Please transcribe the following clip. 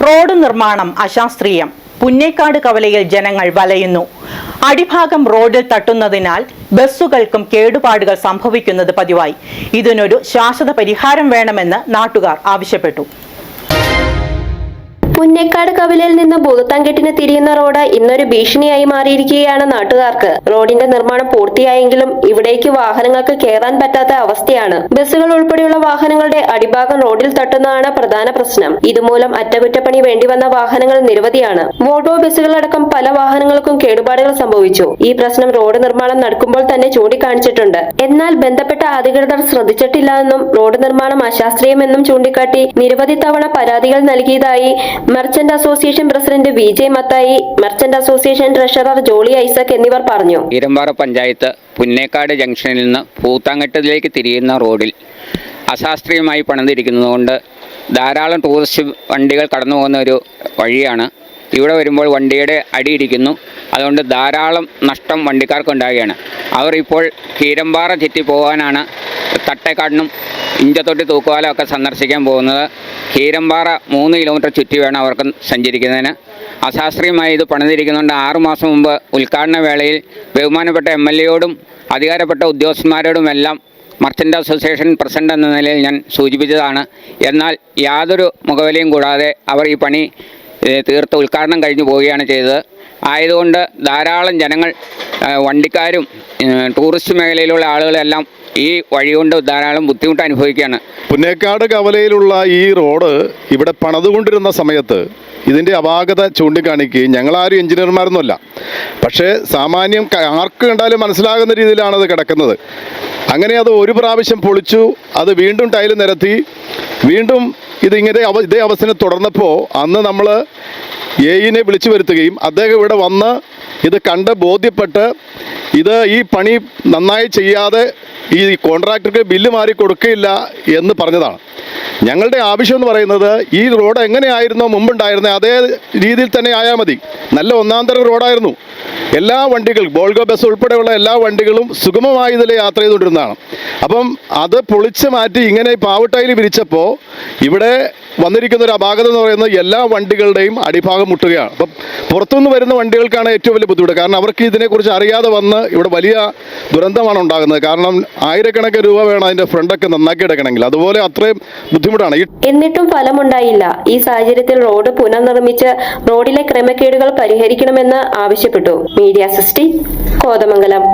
Road നിർമ്മാണം അശാസ്ത്രീയം. പുന്നേക്കാട് കവലയിൽ ജനങ്ങൾ വലയുന്നു. അടിഭാഗം റോഡിൽ തട്ടുന്നതിനാൽ ബസ്സുകൾക്കും കേടുപാടുകൾ സംഭവിക്കുന്നത് പതിവായി. ഇതിനൊരു ശാശ്വത പരിഹാരം വേണമെന്ന് നാട്ടുകാർ ആവശ്യപ്പെട്ടു. പുന്നേക്കാട് കവലയിൽ നിന്ന് ഭൂതത്താൻകെട്ടിന് തിരിയുന്ന റോഡ് ഇന്നൊരു ഭീഷണിയായി മാറിയിരിക്കുകയാണ് നാട്ടുകാർക്ക്. റോഡിന്റെ നിർമ്മാണം പൂർത്തിയായെങ്കിലും ഇവിടേക്ക് വാഹനങ്ങൾക്ക് കയറാൻ പറ്റാത്ത അവസ്ഥയാണ്. ബസ്സുകൾ ഉൾപ്പെടെയുള്ള വാഹനങ്ങളുടെ അടിഭാഗം റോഡിൽ തട്ടുന്നതാണ് പ്രധാന പ്രശ്നം. ഇതുമൂലം അറ്റകുറ്റപ്പണി വേണ്ടിവന്ന വാഹനങ്ങൾ നിരവധിയാണ്. വോൾവോ ബസ്സുകളടക്കം പല വാഹനങ്ങൾക്കും കേടുപാടുകൾ സംഭവിച്ചു. ഈ പ്രശ്നം റോഡ് നിർമ്മാണം നടക്കുമ്പോൾ തന്നെ ചൂണ്ടിക്കാണിച്ചിട്ടുണ്ട്. എന്നാൽ ബന്ധപ്പെട്ട അധികൃതർ ശ്രദ്ധിച്ചിട്ടില്ലെന്നും റോഡ് നിർമ്മാണം അശാസ്ത്രീയമെന്നും ചൂണ്ടിക്കാട്ടി നിരവധി തവണ പരാതികൾ നൽകിയതായി merchant association president Vijay Mathai, merchant association treasurer Jolly Isaac എന്നിവർ പറഞ്ഞു. ഈരമ്പാറ പഞ്ചായത്ത് പുന്നേക്കാട് ജംഗ്ഷനിൽ നിന്ന് ഭൂത്താങ്കെട്ടിലേക്ക് തിരിയുന്ന റോഡിൽ അശാസ്ത്രീയമായി പണിതിരിക്കുന്നതുകൊണ്ട് ധാരാളം ടൂറിസ്റ്റ് വണ്ടികൾ കടന്നു പോകുന്ന ഒരു വഴിയാണ്. ഇവിടെ വരുമ്പോൾ വണ്ടിയുടെ അടിയിരിക്കുന്നു. അതുകൊണ്ട് ധാരാളം നഷ്ടം വണ്ടിക്കാർക്കുണ്ടാകുകയാണ്. അവർ ഇപ്പോൾ കീരമ്പാറ ചുറ്റി പോകാനാണ് തട്ടേക്കാടിനും ഇഞ്ചത്തൊട്ടി തൂക്കുപാലമൊക്കെ സന്ദർശിക്കാൻ പോകുന്നത്. കീരമ്പാറ 3 കിലോമീറ്റർ ചുറ്റി വേണം അവർക്ക് സഞ്ചരിക്കുന്നതിന്. അശാസ്ത്രീയമായി ഇത് പണിതിരിക്കുന്നുണ്ട്. 6 മാസം മുമ്പ് ഉദ്ഘാടന വേളയിൽ ബഹുമാനപ്പെട്ട MLA അധികാരപ്പെട്ട ഉദ്യോഗസ്ഥന്മാരോടുമെല്ലാം മർച്ചൻ്റ് അസോസിയേഷൻ പ്രസിഡന്റ് എന്ന നിലയിൽ ഞാൻ സൂചിപ്പിച്ചതാണ്. എന്നാൽ യാതൊരു മുഖവിലയും കൂടാതെ അവർ ഈ പണി തീർത്ത് ഉദ്ഘാടനം കഴിഞ്ഞു പോവുകയാണ് ചെയ്തത്. ആയതുകൊണ്ട് ധാരാളം ജനങ്ങൾ, വണ്ടിക്കാരും ടൂറിസ്റ്റ് മേഖലയിലുള്ള ആളുകളെല്ലാം ഈ വഴി കൊണ്ട് ധാരാളം ബുദ്ധിമുട്ട് അനുഭവിക്കുകയാണ്. പുന്നേക്കാട് കവലയിലുള്ള ഈ റോഡ് ഇവിടെ പണിതുകൊണ്ടിരുന്ന സമയത്ത് ഇതിൻ്റെ അപാകത ചൂണ്ടിക്കാണിക്കുകയും ഞങ്ങളാരും എഞ്ചിനീയർമാരൊന്നുമല്ല, പക്ഷേ സാമാന്യം ആർക്ക് കണ്ടാലും മനസ്സിലാകുന്ന രീതിയിലാണ് അത് കിടക്കുന്നത്. അങ്ങനെ അത് ഒരു പ്രാവശ്യം പൊളിച്ചു, അത് വീണ്ടും ടൈല് നിരത്തി, വീണ്ടും ഇതേ അവസ്ഥ തുടർന്നപ്പോൾ അന്ന് നമ്മൾ എയിനെ വിളിച്ചു വരുത്തുകയും അദ്ദേഹം ഇവിടെ വന്ന് ഇത് കണ്ട് ബോധ്യപ്പെട്ട് ഈ പണി നന്നായി ചെയ്യാതെ ഈ കോൺട്രാക്ടർക്ക് ബില്ല് മാറി കൊടുക്കുകയില്ല എന്ന് പറഞ്ഞതാണ്. ഞങ്ങളുടെ ആവശ്യം എന്ന് പറയുന്നത് ഈ റോഡ് എങ്ങനെയായിരുന്നോ മുമ്പുണ്ടായിരുന്നത് അതേ രീതിയിൽ തന്നെ ആയാൽ മതി. നല്ല ഒന്നാന്തരം റോഡായിരുന്നു. എല്ലാ വണ്ടികളും, ബോൾഗോ ബസ് ഉൾപ്പെടെയുള്ള എല്ലാ വണ്ടികളും സുഗമമായി ഇതിൽ യാത്ര ചെയ്തുകൊണ്ടിരുന്നതാണ്. അപ്പം അത് പൊളിച്ച് മാറ്റി ഇങ്ങനെ പാവട്ടയിൽ വിരിച്ചപ്പോൾ ഇവിടെ വന്നിരിക്കുന്ന ഒരു അപാകത എന്ന് പറയുന്നത് എല്ലാ വണ്ടികളുടെയും അടിഭാഗം മുട്ടുകയാണ്. അപ്പം പുറത്തുനിന്ന് വരുന്ന വണ്ടികൾക്കാണ് ഏറ്റവും വലിയ ബുദ്ധിമുട്ട്. കാരണം അവർക്ക് ഇതിനെക്കുറിച്ച് അറിയാതെ വന്ന് ഇവിടെ വലിയ ദുരന്തമാണ് ഉണ്ടാകുന്നത്. കാരണം ആയിരക്കണക്കിന് രൂപ വേണം അതിൻ്റെ ഫ്രണ്ടൊക്കെ നന്നാക്കി എടുക്കണമെങ്കിൽ. അതുപോലെ അത്രയും ബുദ്ധിമുട്ടാണ്. എന്നിട്ടും ഫലമുണ്ടായില്ല. ഈ സാഹചര്യത്തിൽ റോഡ് പുനർനിർമ്മിച്ച് റോഡിലെ ക്രമക്കേടുകൾ പരിഹരിക്കണമെന്ന് ആവശ്യപ്പെട്ടു. Media sixty, Kothamangalam.